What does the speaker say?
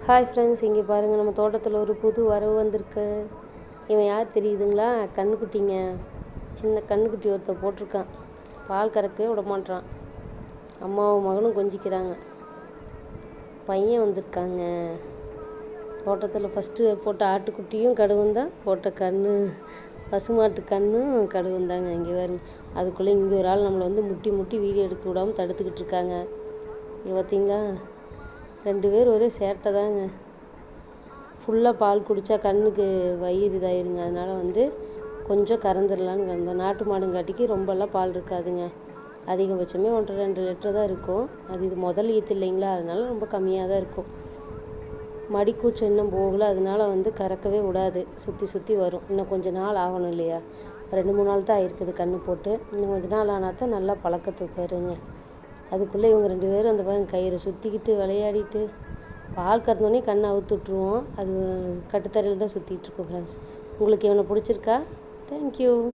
Hi friends, இங்கே பாருங்கள், நம்ம தோட்டத்தில் ஒரு புது வரவு வந்திருக்கு. இவன் யார் தெரியுதுங்களா? கண்ணுக்குட்டிங்க. சின்ன கண்ணுக்குட்டி ஒருத்தர் போட்டிருக்கான். பால் கறக்கவே விட மாட்டான். அம்மாவும் மகனும் கொஞ்சிக்கிறாங்க. பையன் வந்திருக்காங்க. தோட்டத்தில் ஃபஸ்ட்டு போட்ட ஆட்டுக்குட்டியும் கடுவும் தான், போட்ட பசுமாட்டு கண்ணும் கடுவும் தாங்க. இங்கே பாருங்க, அதுக்குள்ளே இங்கே ஒரு ஆள் நம்மளை வந்து முட்டி முட்டி வீடியோ எடுக்க விடாமல் தடுத்துக்கிட்டு இருக்காங்க. இங்கே பார்த்தீங்களா, 2 பேர் ஒரே சேட்டை தாங்க. ஃபுல்லாக பால் குடித்தா கண்ணுக்கு வயிறு இதாயிருங்க. அதனால் வந்து கொஞ்சம் கறந்துடலான்னு கறந்தோம். நாட்டு மாடுங்காட்டிக்கு ரொம்பலாம் பால் இருக்காதுங்க. அதிகபட்சமே 1-2 லிட்டர் தான் இருக்கும். அது இது முதல் ஈத்து இல்லைங்களா, அதனால ரொம்ப கம்மியாக தான் இருக்கும். மடிக்கூச்சம் இன்னும் போகலை, அதனால வந்து கறக்கவே விடாது. சுற்றி சுற்றி வரும். இன்னும் கொஞ்சம் நாள் ஆகணும் இல்லையா? 2-3 நாள் தான் ஆயிருக்குது கன்று போட்டு. இன்னும் கொஞ்சம் நாள் ஆனால் தான் நல்லா பழக்கத்துக்கு வருங்க. அதுக்குள்ளே இவங்க 2 பேரும் அந்த பாருங்க கயிறை சுற்றிக்கிட்டு விளையாடிட்டு, பால் கறந்தோடனே கண்ணை அவுத்து விட்ருவோம். அது கட்டுத்தரையில் தான் சுற்றிட்டுருக்கோம் ஃப்ரெண்ட்ஸ். உங்களுக்கு இவனை பிடிச்சிருக்கா? தேங்க்யூ.